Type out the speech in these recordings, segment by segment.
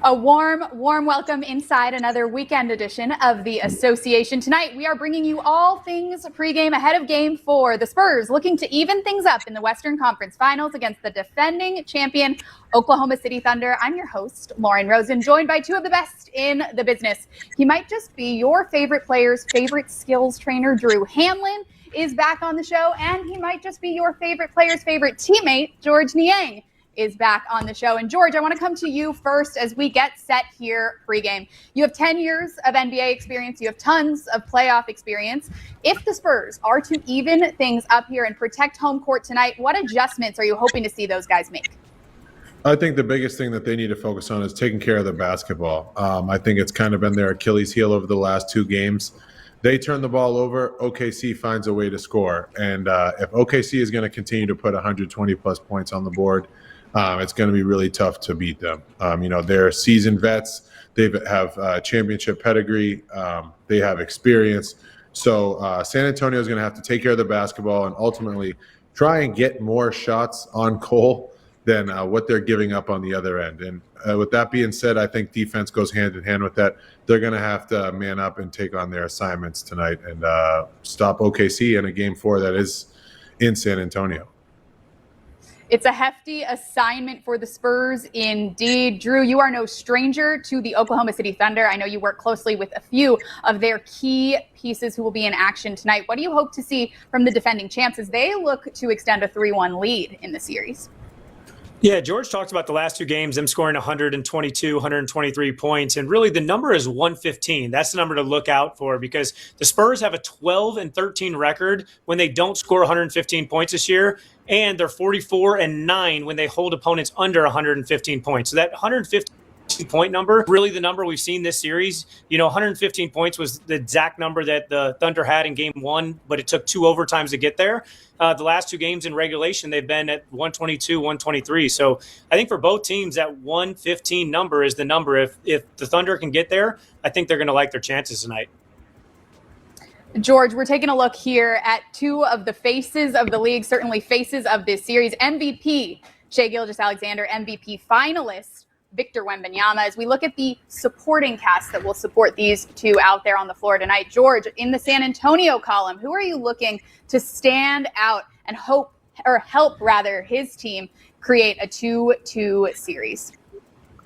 A warm welcome inside another weekend edition of the Association. Tonight, we are bringing you all things pregame ahead of Game 4. The Spurs looking to even things up in the Western Conference Finals against the defending champion Oklahoma City Thunder. I'm your host, Lauren Rosen, joined by two of the best in the business. He might just be your favorite player's favorite skills trainer. Drew Hamlin is back on the show, and he might just be your favorite player's favorite teammate, George Niang, is back on the show. And George, I want to come to you first as we get set here pregame. You have 10 years of NBA experience. You have tons of playoff experience. If the Spurs are to even things up here and protect home court tonight, what adjustments are you hoping to see those guys make? I think the biggest thing that they need to focus on is taking care of the basketball. I think it's kind of been their Achilles heel over the last two games. They turn the ball over, OKC finds a way to score. And if OKC is going to continue to put 120-plus points on the board, it's going to be really tough to beat them. They're seasoned vets. They have championship pedigree. They have experience. So San Antonio is going to have to take care of the basketball and ultimately try and get more shots on goal than what they're giving up on the other end. And with that being said, I think defense goes hand in hand with that. They're going to have to man up and take on their assignments tonight and stop OKC in a Game 4 that is in San Antonio. It's a hefty assignment for the Spurs indeed. Drew, you are no stranger to the Oklahoma City Thunder. I know you work closely with a few of their key pieces who will be in action tonight. What do you hope to see from the defending champs as they look to extend a 3-1 lead in the series? Yeah, George talked about the last two games, them scoring 122, 123 points, and really the number is 115. That's the number to look out for because the Spurs have a 12-13 record when they don't score 115 points this year, and they're 44-9 when they hold opponents under 115 points. So that 115-point number, really the number we've seen this series. 115 points was the exact number that the Thunder had in Game 1, but it took two overtimes to get there. The last two games in regulation, they've been at 122, 123. So I think for both teams, that 115 number is the number. If the Thunder can get there, I think they're going to like their chances tonight. George, we're taking a look here at two of the faces of the league, certainly faces of this series. MVP, Shai Gilgeous-Alexander, MVP finalist, Victor Wembanyama. As we look at the supporting cast that will support these two out there on the floor tonight, George, in the San Antonio column, who are you looking to stand out and help his team create a 2-2 series?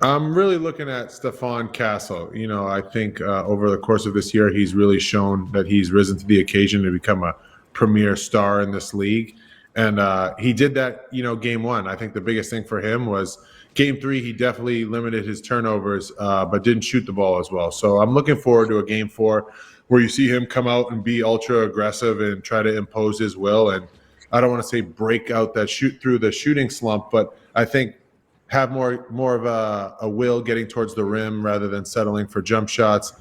I'm really looking at Stephon Castle. I think over the course of this year, he's really shown that he's risen to the occasion to become a premier star in this league. And he did that, Game 1. I think the biggest thing for him was Game 3, he definitely limited his turnovers, but didn't shoot the ball as well. So I'm looking forward to a Game 4 where you see him come out and be ultra aggressive and try to impose his will. And I don't want to say break out that through the shooting slump, but I think have more of a will getting towards the rim rather than settling for jump shots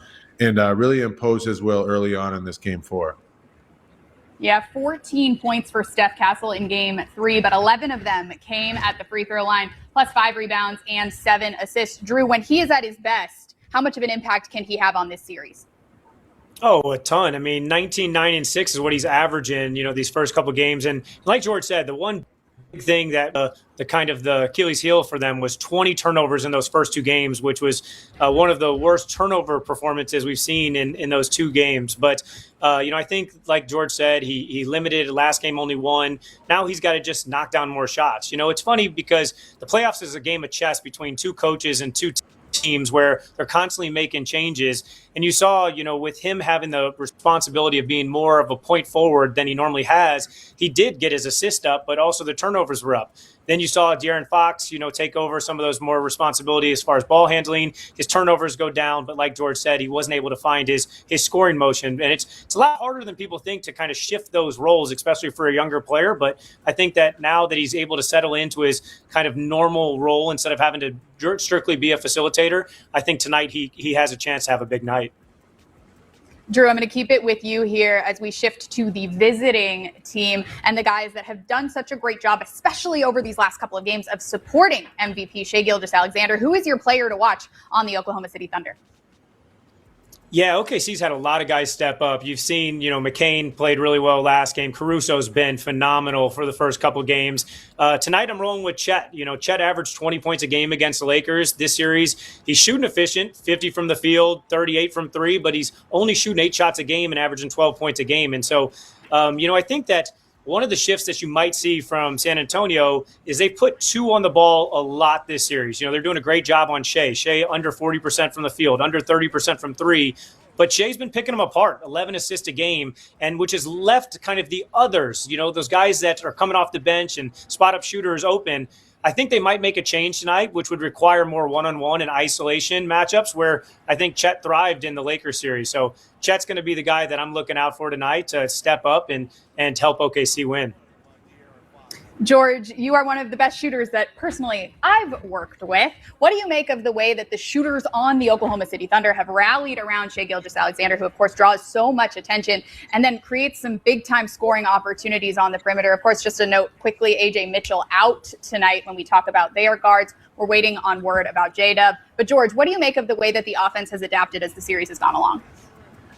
and really impose his will early on in this Game 4. Yeah, 14 points for Steph Castle in Game 3, but 11 of them came at the free throw line, plus 5 rebounds and 7 assists. Drew, when he is at his best, how much of an impact can he have on this series? Oh, a ton. I mean, 19, 9, and 6 is what he's averaging, these first couple games. And like George said, the one big thing that the kind of the Achilles heel for them was 20 turnovers in those first two games, which was one of the worst turnover performances we've seen in those two games. But, I think, like George said, he limited last game, only one. Now he's got to just knock down more shots. It's funny because the playoffs is a game of chess between two coaches and two teams where they're constantly making changes. And you saw, with him having the responsibility of being more of a point forward than he normally has, he did get his assist up, but also the turnovers were up. Then you saw De'Aaron Fox, take over some of those more responsibility as far as ball handling. His turnovers go down, but like George said, he wasn't able to find his scoring motion. And it's a lot harder than people think to kind of shift those roles, especially for a younger player. But I think that now that he's able to settle into his kind of normal role instead of having to strictly be a facilitator, I think tonight he has a chance to have a big night. Drew, I'm going to keep it with you here as we shift to the visiting team and the guys that have done such a great job, especially over these last couple of games, of supporting MVP Shai Gilgeous-Alexander. Who is your player to watch on the Oklahoma City Thunder? Yeah, OKC's had a lot of guys step up. You've seen, McCain played really well last game. Caruso's been phenomenal for the first couple games. Tonight, I'm rolling with Chet. Chet averaged 20 points a game against the Lakers this series. He's shooting efficient, 50 from the field, 38 from three, but he's only shooting 8 shots a game and averaging 12 points a game. And so, I think that one of the shifts that you might see from San Antonio is they put 2 on the ball a lot this series. They're doing a great job on Shea. Shea under 40% from the field, under 30% from three. But Shea's been picking them apart, 11 assists a game, and which has left kind of the others, those guys that are coming off the bench and spot-up shooters open. I think they might make a change tonight, which would require more one-on-one and isolation matchups where I think Chet thrived in the Lakers series. So Chet's going to be the guy that I'm looking out for tonight to step up and help OKC win. George, you are one of the best shooters that personally I've worked with. What do you make of the way that the shooters on the Oklahoma City Thunder have rallied around Shai Gilgeous-Alexander, who of course draws so much attention and then creates some big time scoring opportunities on the perimeter? Of course, just a note quickly, AJ Mitchell out tonight when we talk about their guards. We're waiting on word about J-Dub. But George, what do you make of the way that the offense has adapted as the series has gone along?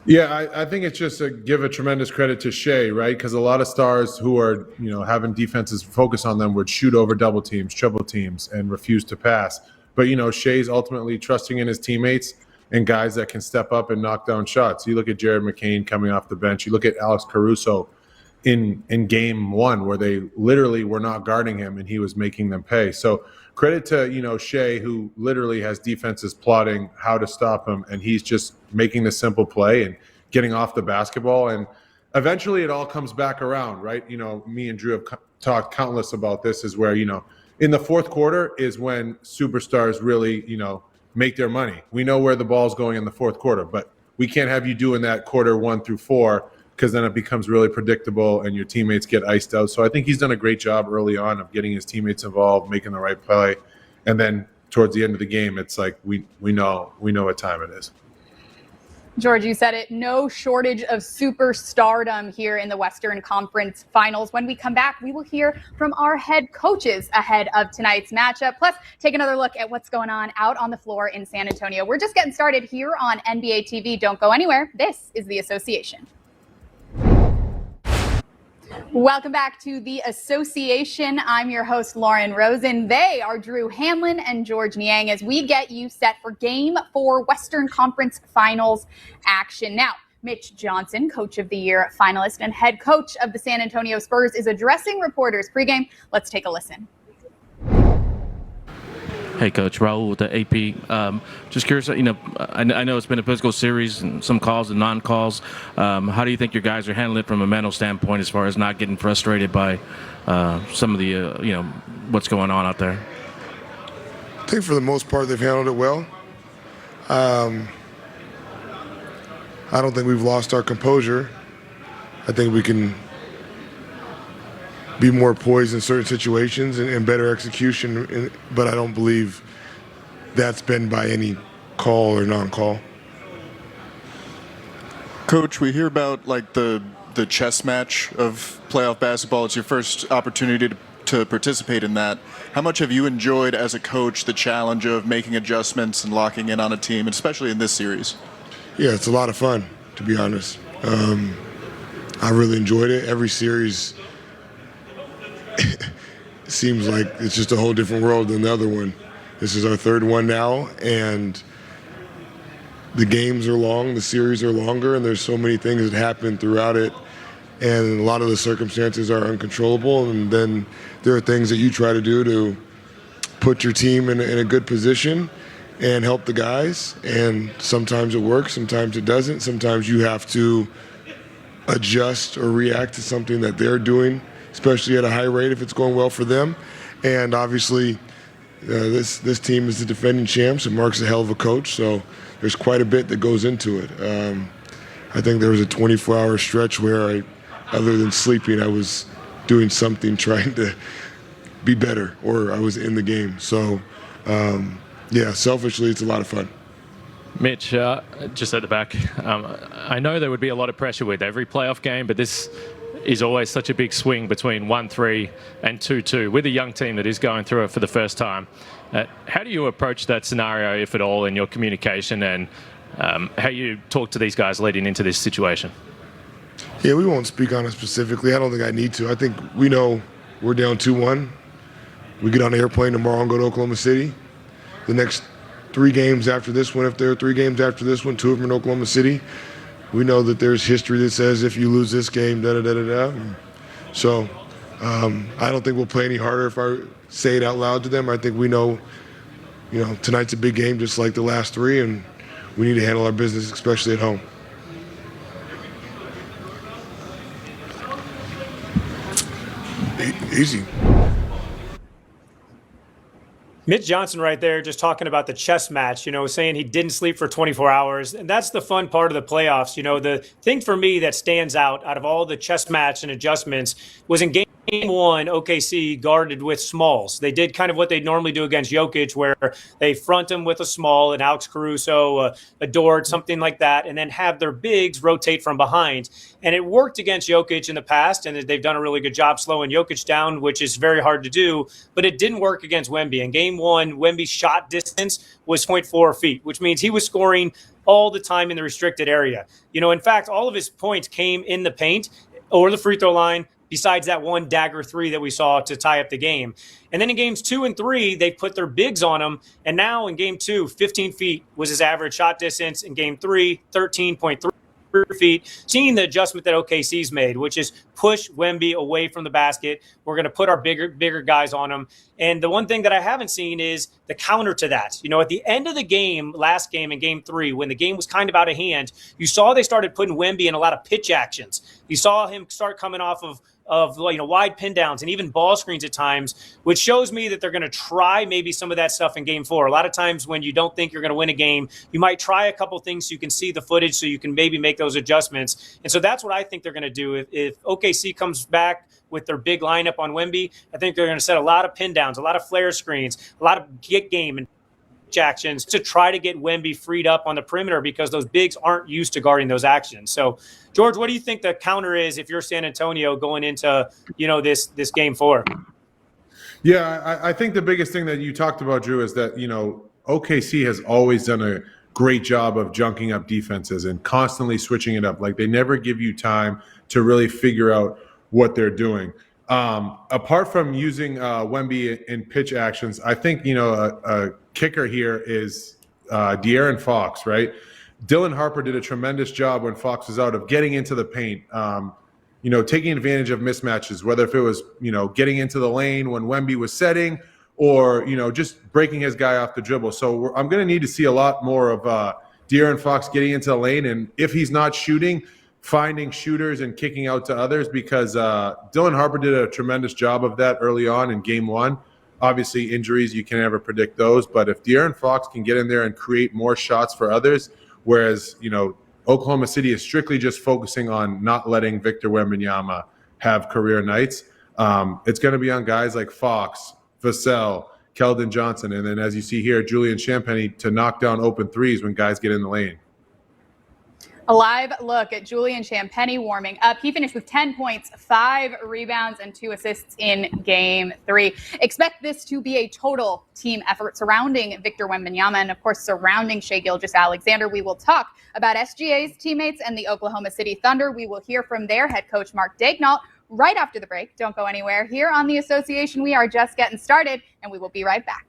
Yeah, I think it's just to give a tremendous credit to Shea, right? Because a lot of stars who are, having defenses focus on them would shoot over double teams, triple teams, and refuse to pass. But, Shea's ultimately trusting in his teammates and guys that can step up and knock down shots. You look at Jared McCain coming off the bench. You look at Alex Caruso in game one where they literally were not guarding him and he was making them pay. So credit to, Shea, who literally has defenses plotting how to stop him, and he's just making the simple play and getting off the basketball. And eventually it all comes back around, right? Me and Drew have talked countless about this, is where, in the fourth quarter is when superstars really, make their money. We know where the ball's going in the fourth quarter, but we can't have you doing that quarter 1 through 4, because then it becomes really predictable and your teammates get iced out. So I think he's done a great job early on of getting his teammates involved, making the right play. And then towards the end of the game, it's like we know what time it is. George, you said it, no shortage of superstardom here in the Western Conference Finals. When we come back, we will hear from our head coaches ahead of tonight's matchup, plus take another look at what's going on out on the floor in San Antonio. We're just getting started here on NBA TV. Don't go anywhere. This is The Association. Welcome back to The Association. I'm your host, Lauren Rosen. They are Drew Hanlon and George Niang as we get you set for Game 4 Western Conference Finals action. Now, Mitch Johnson, Coach of the Year finalist and head coach of the San Antonio Spurs, is addressing reporters pregame. Let's take a listen. Hey, Coach. Raul with the AP. Just curious, I know it's been a physical series and some calls and non-calls. How do you think your guys are handling it from a mental standpoint as far as not getting frustrated by some of the, what's going on out there? I think for the most part they've handled it well. I don't think we've lost our composure. I think we can be more poised in certain situations and better execution, but I don't believe that's been by any call or non-call. Coach, we hear about the chess match of playoff basketball. It's your first opportunity to participate in that. How much have you enjoyed as a coach the challenge of making adjustments and locking in on a team, especially in this series? Yeah, it's a lot of fun, to be honest. I really enjoyed it. Every series seems like it's just a whole different world than the other one. This is our third one now, and the games are long, the series are longer, and there's so many things that happen throughout it, and a lot of the circumstances are uncontrollable, and then there are things that you try to do to put your team in a good position and help the guys, and sometimes it works, sometimes it doesn't. Sometimes you have to adjust or react to something that they're doing, especially at a high rate if it's going well for them. And obviously, this team is the defending champs, and Mark's a hell of a coach, so there's quite a bit that goes into it. I think there was a 24-hour stretch where other than sleeping, I was doing something trying to be better, or I was in the game. So, selfishly, it's a lot of fun. Mitch, just at the back, I know there would be a lot of pressure with every playoff game, but this is always such a big swing between 1-3 and 2-2 with a young team that is going through it for the first time. How do you approach that scenario, if at all, in your communication and How you talk to these guys leading into this situation? Yeah, we won't speak on it specifically. I don't think I need to. I think we know we're down 2-1. We get on an airplane tomorrow and go to Oklahoma City. The next 3 games after this one, if there are 3 games after this one, 2 of them in Oklahoma City, we know that there's history that says if you lose this game, da-da-da-da-da. So I don't think we'll play any harder if I say it out loud to them. I think we know, tonight's a big game just like the last 3, and we need to handle our business, especially at home. Easy. Mitch Johnson right there just talking about the chess match, saying he didn't sleep for 24 hours. And that's the fun part of the playoffs. The thing for me that stands out of all the chess match and adjustments was in game 1, OKC guarded with smalls. They did kind of what they normally do against Jokic, where they front him with a small, an Alex Caruso, a Dort, something like that, and then have their bigs rotate from behind. And it worked against Jokic in the past, and they've done a really good job slowing Jokic down, which is very hard to do, but it didn't work against Wemby. In game 1, Wemby's shot distance was 0.4 feet, which means he was scoring all the time in the restricted area. In fact, all of his points came in the paint or the free throw line, besides that one dagger 3 that we saw to tie up the game. And then in games 2 and 3, they put their bigs on him. And now in game 2, 15 feet was his average shot distance. In game 3, 13.3 feet. Seeing the adjustment that OKC's made, which is push Wemby away from the basket. We're going to put our bigger guys on him. And the one thing that I haven't seen is the counter to that. At the end of the game, last game in game 3, when the game was kind of out of hand, you saw they started putting Wemby in a lot of pitch actions. You saw him start coming off of wide pin downs and even ball screens at times, which shows me that they're going to try maybe some of that stuff in game 4. A lot of times when you don't think you're going to win a game, you might try a couple things so you can see the footage so you can maybe make those adjustments. And so that's what I think they're going to do. If OKC comes back with their big lineup on Wemby, I think they're going to set a lot of pin downs, a lot of flare screens, a lot of get game and actions to try to get Wemby freed up on the perimeter because those bigs aren't used to guarding those actions. So, George, what do you think the counter is if you're San Antonio going into, this game 4? Yeah, I think the biggest thing that you talked about, Drew, is that, OKC has always done a great job of junking up defenses and constantly switching it up. Like, they never give you time to really figure out what they're doing. Apart from using Wemby in pitch actions, I think, a kicker here is De'Aaron Fox, right? Dylan Harper did a tremendous job when Fox was out of getting into the paint, taking advantage of mismatches, whether if it was, getting into the lane when Wemby was setting or, just breaking his guy off the dribble. So I'm going to need to see a lot more of De'Aaron Fox getting into the lane. And if he's not shooting, finding shooters and kicking out to others, because Dylan Harper did a tremendous job of that early on in game 1. Obviously, injuries, you can never predict those. But if De'Aaron Fox can get in there and create more shots for others, whereas, Oklahoma City is strictly just focusing on not letting Victor Wembanyama have career nights, it's going to be on guys like Fox, Vassell, Keldon Johnson, and then as you see here, Julian Champagnie to knock down open threes when guys get in the lane. A live look at Julian Champagnie warming up. He finished with 10 points, 5 rebounds, and 2 assists in game 3. Expect this to be a total team effort surrounding Victor Wembanyama and, of course, surrounding Shai Gilgeous-Alexander. We will talk about SGA's teammates and the Oklahoma City Thunder. We will hear from their head coach, Mark Daignault, right after the break. Don't go anywhere. Here on The Association, we are just getting started, and we will be right back.